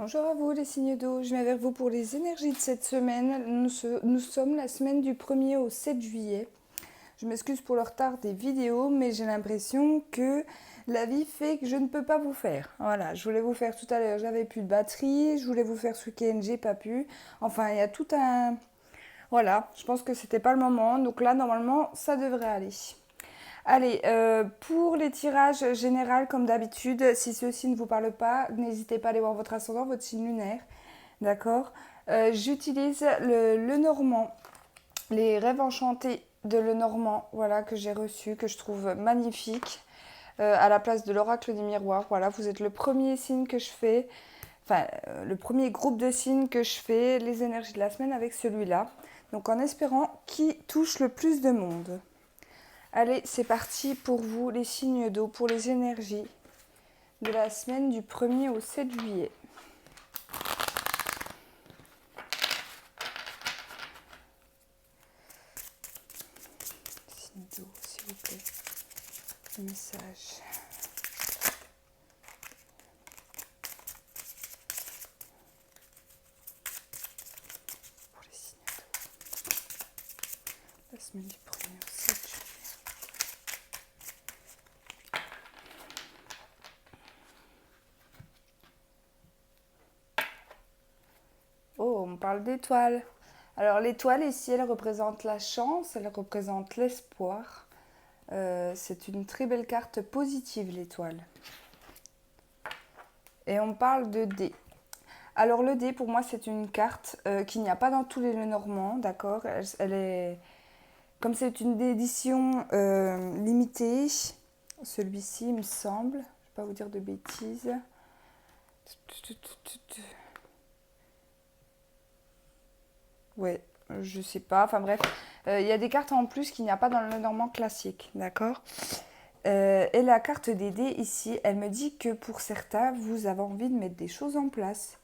Bonjour à vous les signes d'eau, je viens vers vous pour les énergies de cette semaine. Nous sommes la semaine du 1er au 7 juillet. Je m'excuse pour le retard des vidéos, mais j'ai l'impression que la vie fait que je ne peux pas vous faire. Voilà, je voulais vous faire tout à l'heure, j'avais plus de batterie, je voulais vous faire ce week-end, j'ai pas pu. Enfin, il y a tout un... Voilà, je pense que c'était pas le moment, donc là, normalement, ça devrait aller. Allez, pour les tirages généraux, comme d'habitude, si ceux-ci ne vous parlent pas, n'hésitez pas à aller voir votre ascendant, votre signe lunaire. D'accord. J'utilise le Normand, les rêves enchantés de Lenormand, voilà, que j'ai reçu, que je trouve magnifique, à la place de l'oracle des miroirs. Voilà, vous êtes le premier signe que je fais, enfin, le premier groupe de signes que je fais, les énergies de la semaine avec celui-là. Donc en espérant qu'il touche le plus de monde. Allez, c'est parti pour vous, les signes d'eau, pour les énergies de la semaine du 1er au 7 juillet. Signes d'eau, s'il vous plaît. Le message. Pour les signes d'eau. La semaine du 1er au 7 juillet. Oh, on parle d'étoiles. Alors l'étoile ici, elle représente la chance, elle représente l'espoir. C'est une très belle carte positive, l'étoile. Et on parle de dé. Alors le dé, pour moi, c'est une carte qu'il n'y a pas dans tous les Lenormand, d'accord. Elle est... Comme c'est une édition limitée, celui-ci, il me semble, je ne vais pas vous dire de bêtises. Ouais, je sais pas, enfin bref. Il y a des cartes en plus qu'il n'y a pas dans le Normand classique, d'accord. Et la carte des dés ici, elle me dit que pour certains, vous avez envie de mettre des choses en place.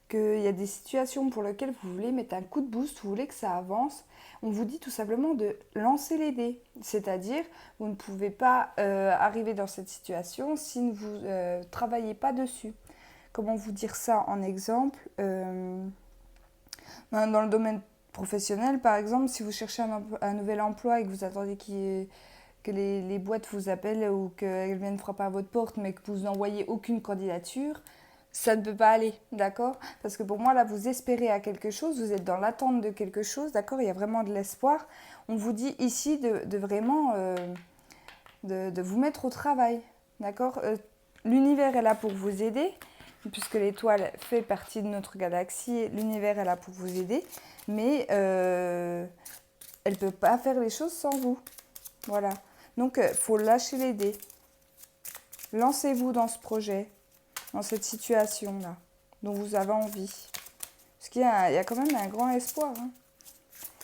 Qu'il y a des situations pour lesquelles vous voulez mettre un coup de boost, vous voulez que ça avance. On vous dit tout simplement de lancer les dés. C'est-à-dire, vous ne pouvez pas arriver dans cette situation si vous ne travaillez pas dessus. Comment vous dire ça en exemple Dans le domaine professionnel, par exemple, si vous cherchez un nouvel emploi et que vous attendez que les boîtes vous appellent ou qu'elles viennent frapper à votre porte, mais que vous n'envoyez aucune candidature, ça ne peut pas aller, d'accord? Parce que pour moi, là, vous espérez à quelque chose, vous êtes dans l'attente de quelque chose, d'accord? Il y a vraiment de l'espoir. On vous dit ici de vraiment de vous mettre au travail, d'accord? L'univers est là pour vous aider, puisque l'étoile fait partie de notre galaxie, l'univers est là pour vous aider, mais elle ne peut pas faire les choses sans vous. Voilà. Donc, il faut lâcher les dés. Lancez-vous dans ce projet, dans cette situation-là, dont vous avez envie. Parce qu'il y a quand même un grand espoir. Hein.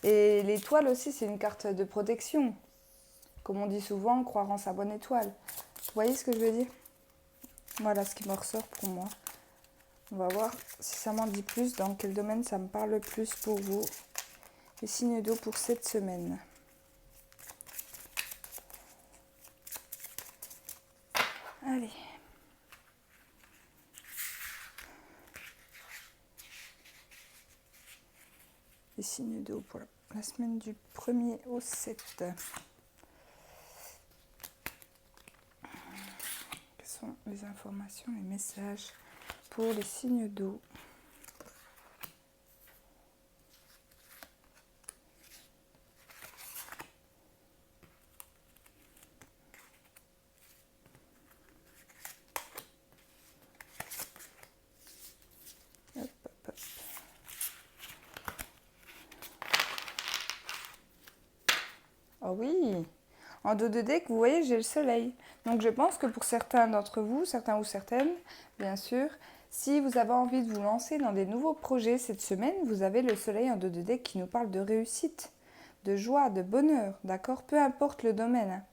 Et l'étoile aussi, c'est une carte de protection. Comme on dit souvent, croire en sa bonne étoile. Vous voyez ce que je veux dire? Voilà ce qui me ressort pour moi. On va voir si ça m'en dit plus, dans quel domaine ça me parle plus pour vous. Les signes d'eau pour cette semaine. Allez. Les signes d'eau pour la semaine du 1er au 7. Quelles sont les informations, les messages pour les signes d'eau? Hop, hop, hop. Oh oui, en dos de deck, vous voyez, j'ai le soleil. Donc je pense que pour certains d'entre vous, certains ou certaines, bien sûr, si vous avez envie de vous lancer dans des nouveaux projets cette semaine, vous avez le soleil en dos de deck qui nous parle de réussite, de joie, de bonheur, d'accord? Peu importe le domaine, hein.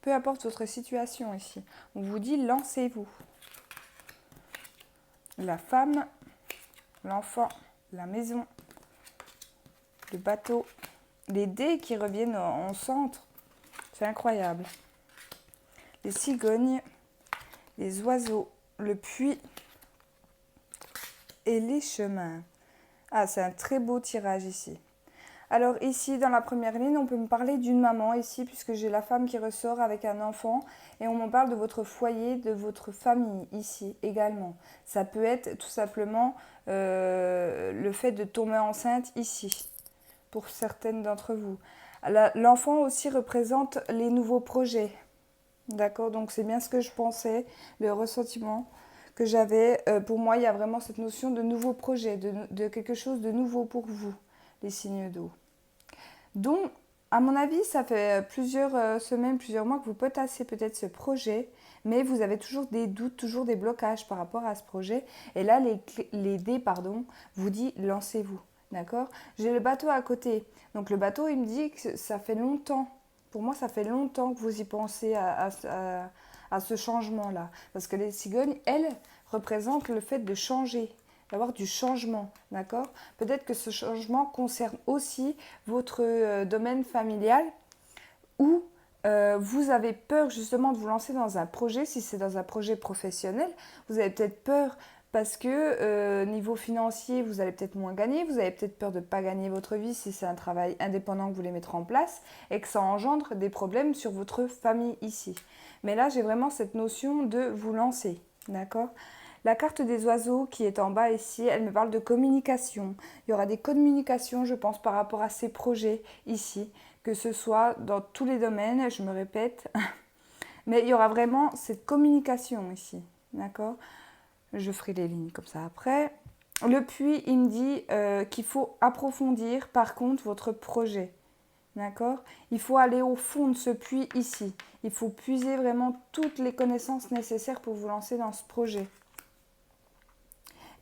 Peu importe votre situation ici. On vous dit lancez-vous. La femme, l'enfant, la maison, le bateau, les dés qui reviennent en centre. C'est incroyable. Les cigognes, les oiseaux, le puits, et les chemins. Ah, c'est un très beau tirage ici. Alors ici, dans la première ligne, on peut me parler d'une maman ici, puisque j'ai la femme qui ressort avec un enfant. Et on me parle de votre foyer, de votre famille ici également. Ça peut être tout simplement le fait de tomber enceinte ici, pour certaines d'entre vous. L'enfant aussi représente les nouveaux projets. D'accord, donc c'est bien ce que je pensais, le ressentiment que j'avais. Pour moi, il y a vraiment cette notion de nouveau projet, de quelque chose de nouveau pour vous, les signes d'eau. Donc, à mon avis, ça fait plusieurs semaines, plusieurs mois que vous potassez peut-être ce projet, mais vous avez toujours des doutes, toujours des blocages par rapport à ce projet. Et là, les dés, vous dit lancez-vous. D'accord? J'ai le bateau à côté. Donc le bateau, il me dit que ça fait longtemps. Pour moi, ça fait longtemps que vous y pensez à ce changement-là. Parce que les cigognes, elles, représentent le fait de changer, d'avoir du changement, d'accord? Peut-être que ce changement concerne aussi votre domaine familial ou vous avez peur justement de vous lancer dans un projet, si c'est dans un projet professionnel, vous avez peut-être peur parce que niveau financier, vous allez peut-être moins gagner, vous avez peut-être peur de ne pas gagner votre vie si c'est un travail indépendant que vous voulez mettre en place et que ça engendre des problèmes sur votre famille ici. Mais là, j'ai vraiment cette notion de vous lancer, d'accord? La carte des oiseaux qui est en bas ici, elle me parle de communication. Il y aura des communications, je pense, par rapport à ces projets ici, que ce soit dans tous les domaines, je me répète. Mais il y aura vraiment cette communication ici, d'accord? Je ferai les lignes comme ça après. Le puits, il me dit qu'il faut approfondir par contre votre projet. D'accord? Il faut aller au fond de ce puits ici. Il faut puiser vraiment toutes les connaissances nécessaires pour vous lancer dans ce projet.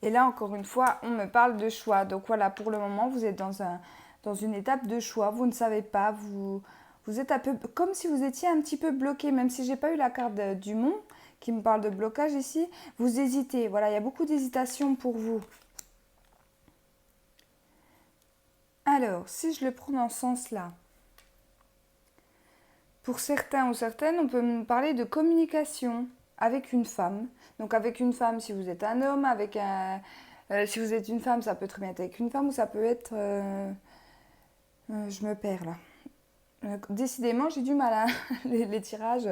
Et là, encore une fois, on me parle de choix. Donc voilà, pour le moment, vous êtes dans une étape de choix. Vous ne savez pas, vous êtes un peu comme si vous étiez un petit peu bloqué, même si je n'ai pas eu la carte du mont qui me parle de blocage ici. Vous hésitez. Voilà, il y a beaucoup d'hésitation pour vous. Alors, si je le prends dans ce sens-là, pour certains ou certaines, on peut me parler de communication avec une femme. Donc avec une femme, si vous êtes un homme, si vous êtes une femme, ça peut très bien être avec une femme ou ça peut être... je me perds là. Décidément, j'ai du mal à les tirages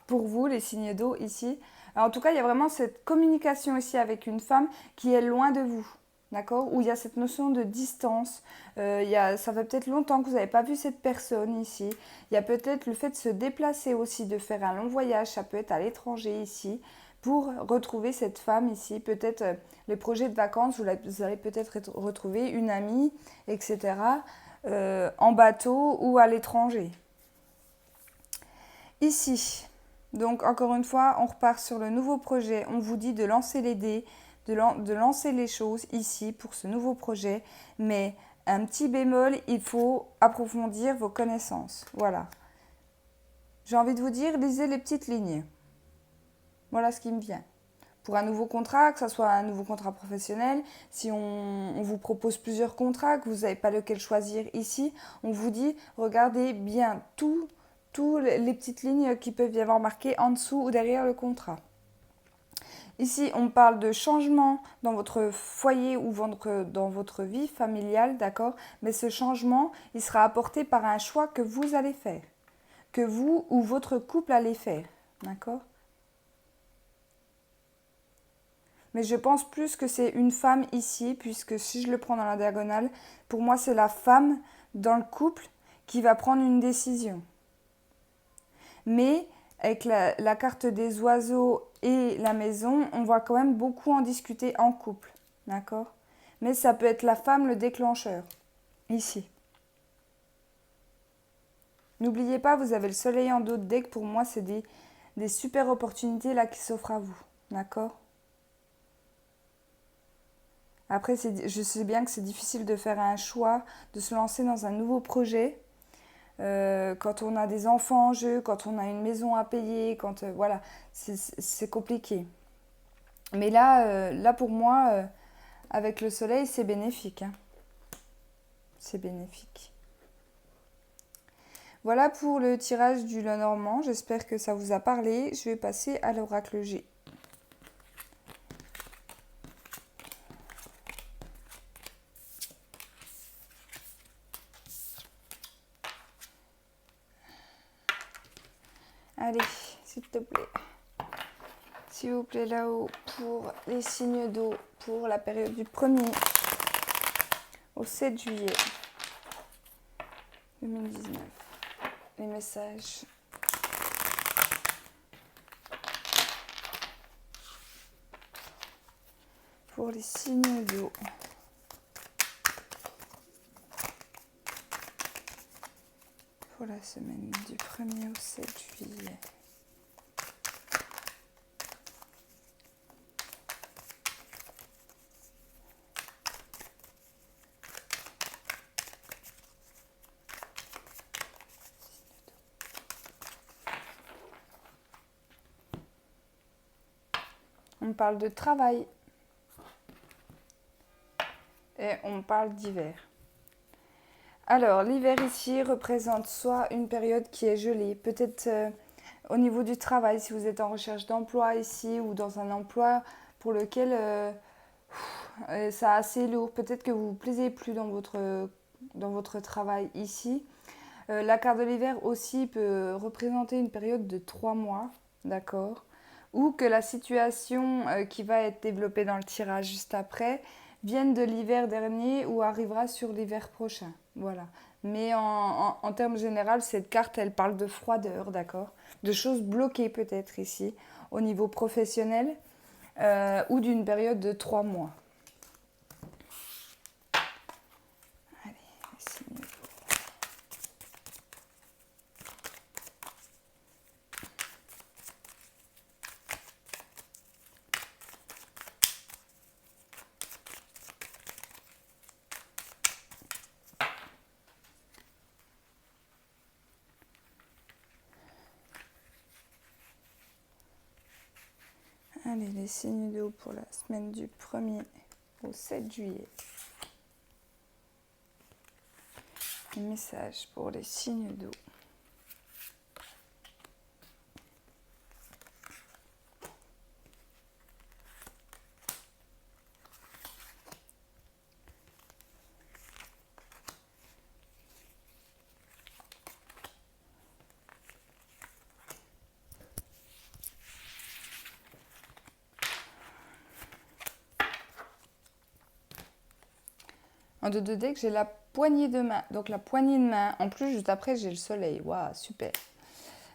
pour vous, les signes d'eau ici. Alors, en tout cas, il y a vraiment cette communication ici avec une femme qui est loin de vous. D'accord? Où il y a cette notion de distance. Ça fait peut-être longtemps que vous n'avez pas vu cette personne ici. Il y a peut-être le fait de se déplacer aussi, de faire un long voyage. Ça peut être à l'étranger ici pour retrouver cette femme ici. Peut-être les projets de vacances, vous allez peut-être retrouver une amie, etc. En bateau ou à l'étranger. Ici, donc encore une fois, on repart sur le nouveau projet. On vous dit de lancer les dés, de lancer les choses ici pour ce nouveau projet. Mais un petit bémol, il faut approfondir vos connaissances. Voilà. J'ai envie de vous dire, lisez les petites lignes. Voilà ce qui me vient. Pour un nouveau contrat, que ce soit un nouveau contrat professionnel, si on vous propose plusieurs contrats, que vous n'avez pas lequel choisir ici, on vous dit, regardez bien toutes les petites lignes qui peuvent y avoir marquées en dessous ou derrière le contrat. Ici, on parle de changement dans votre foyer ou dans votre vie familiale, d'accord? Mais ce changement, il sera apporté par un choix que vous allez faire, que vous ou votre couple allez faire, d'accord? Mais je pense plus que c'est une femme ici, puisque si je le prends dans la diagonale, pour moi, c'est la femme dans le couple qui va prendre une décision. Mais avec la carte des oiseaux et la maison, on va quand même beaucoup en discuter en couple. D'accord? Mais ça peut être la femme le déclencheur. Ici. N'oubliez pas, vous avez le soleil en dos de deck. Pour moi, c'est des super opportunités là qui s'offrent à vous. D'accord? Après, je sais bien que c'est difficile de faire un choix, de se lancer dans un nouveau projet. Quand on a des enfants en jeu, quand on a une maison à payer, voilà, c'est compliqué. Mais là pour moi, avec le soleil, c'est bénéfique. Hein. C'est bénéfique. Voilà pour le tirage du Lenormand. J'espère que ça vous a parlé. Je vais passer à l'oracle G. Allez, s'il te plaît. S'il vous plaît, là-haut, pour les signes d'eau, pour la période du 1er au 7 juillet 2019. Les messages. Pour les signes d'eau. Pour la semaine du 1er au 7 juillet. On parle de travail. Et on parle d'hiver. Alors, l'hiver ici représente soit une période qui est gelée, peut-être au niveau du travail, si vous êtes en recherche d'emploi ici ou dans un emploi pour lequel c'est assez lourd. Peut-être que vous ne vous plaisez plus dans votre travail ici. La carte de l'hiver aussi peut représenter une période de 3 mois, d'accord? Ou que la situation qui va être développée dans le tirage juste après vienne de l'hiver dernier ou arrivera sur l'hiver prochain. Voilà. Mais en termes généraux, cette carte, elle parle de froideur, d'accord? De choses bloquées peut-être ici, au niveau professionnel, ou d'une période de 3 mois. Allez, signe. Allez, les signes d'eau pour la semaine du 1er au 7 juillet. Les messages pour les signes d'eau. En 2 deck, j'ai la poignée de main. Donc la poignée de main, en plus, juste après, j'ai le soleil. Waouh, super.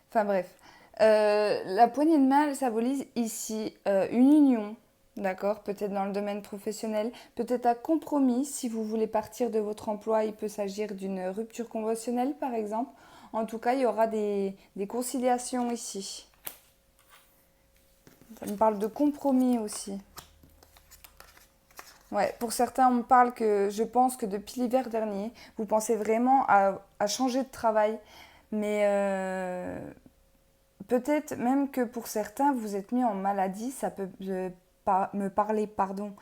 Enfin bref. La poignée de main, elle symbolise ici une union, d'accord? Peut-être dans le domaine professionnel, peut-être un compromis. Si vous voulez partir de votre emploi, il peut s'agir d'une rupture conventionnelle, par exemple. En tout cas, il y aura des conciliations ici. Ça me parle de compromis aussi. Ouais, pour certains, on me parle que je pense que depuis l'hiver dernier, vous pensez vraiment à changer de travail. Mais peut-être même que pour certains, vous êtes mis en maladie. Ça peut me parler, pardon,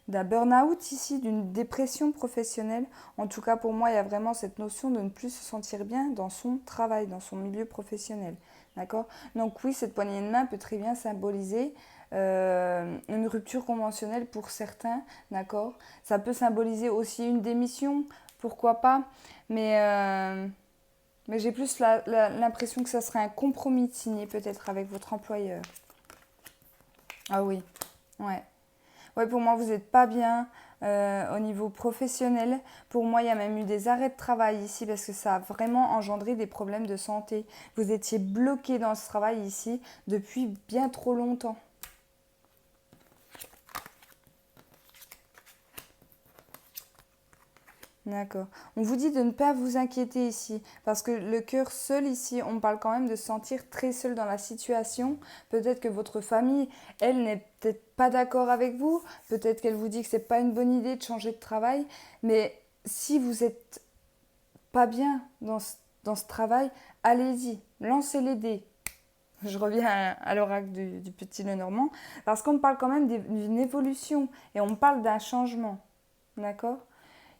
d'un burn-out ici, d'une dépression professionnelle. En tout cas, pour moi, il y a vraiment cette notion de ne plus se sentir bien dans son travail, dans son milieu professionnel. D'accord? Donc oui, cette poignée de main peut très bien symboliser une rupture conventionnelle pour certains, d'accord? Ça peut symboliser aussi une démission, pourquoi pas, mais j'ai plus l'impression que ça serait un compromis signé peut-être avec votre employeur. Ah oui, ouais. Ouais, pour moi, vous n'êtes pas bien au niveau professionnel. Pour moi, il y a même eu des arrêts de travail ici parce que ça a vraiment engendré des problèmes de santé. Vous étiez bloqué dans ce travail ici depuis bien trop longtemps. D'accord. On vous dit de ne pas vous inquiéter ici, parce que le cœur seul ici, on parle quand même de se sentir très seul dans la situation. Peut-être que votre famille, elle, n'est peut-être pas d'accord avec vous. Peut-être qu'elle vous dit que c'est pas une bonne idée de changer de travail. Mais si vous n'êtes pas bien dans ce travail, allez-y, lancez les dés. Je reviens à l'oracle du petit Lenormand, parce qu'on parle quand même d'une évolution et on parle d'un changement. D'accord ?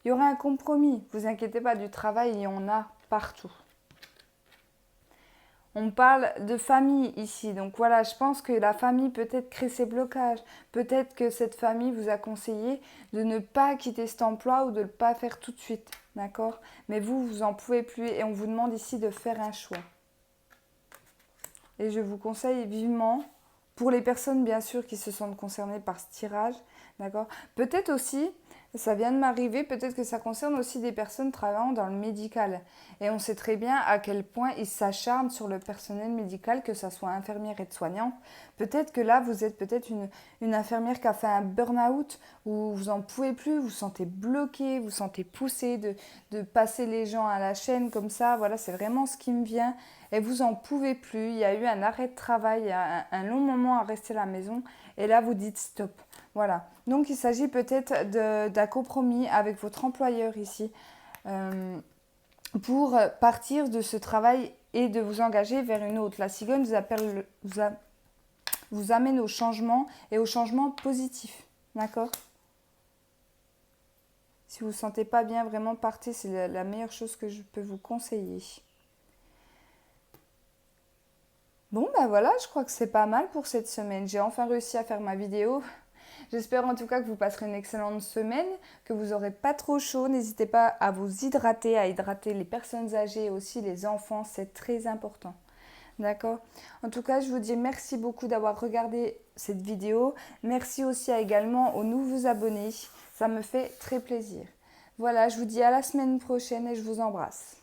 Il y aura un compromis, ne vous inquiétez pas, du travail, il y en a partout. On parle de famille ici, donc voilà, je pense que la famille peut-être crée ces blocages. Peut-être que cette famille vous a conseillé de ne pas quitter cet emploi ou de ne pas faire tout de suite, d'accord? Mais vous en pouvez plus et on vous demande ici de faire un choix. Et je vous conseille vivement, pour les personnes bien sûr qui se sentent concernées par ce tirage, d'accord? Peut-être aussi, ça vient de m'arriver, peut-être que ça concerne aussi des personnes travaillant dans le médical. Et on sait très bien à quel point ils s'acharnent sur le personnel médical, que ce soit infirmière et soignant. Peut-être que là, vous êtes peut-être une infirmière qui a fait un burn-out, où vous n'en pouvez plus, vous vous sentez bloqué, vous vous sentez poussé de passer les gens à la chaîne comme ça. Voilà, c'est vraiment ce qui me vient. Et vous n'en pouvez plus, il y a eu un arrêt de travail, il y a un long moment à rester à la maison. Et là, vous dites stop. Voilà. Donc, il s'agit peut-être d'un compromis avec votre employeur ici pour partir de ce travail et de vous engager vers une autre. La cigogne vous amène au changement et au changement positif. D'accord? Si vous ne vous sentez pas bien, vraiment partez. C'est la meilleure chose que je peux vous conseiller. Bon, ben voilà, je crois que c'est pas mal pour cette semaine. J'ai enfin réussi à faire ma vidéo. J'espère en tout cas que vous passerez une excellente semaine, que vous n'aurez pas trop chaud. N'hésitez pas à vous hydrater, à hydrater les personnes âgées et aussi les enfants, c'est très important. D'accord? En tout cas, je vous dis merci beaucoup d'avoir regardé cette vidéo. Merci aussi également aux nouveaux abonnés. Ça me fait très plaisir. Voilà, je vous dis à la semaine prochaine et je vous embrasse.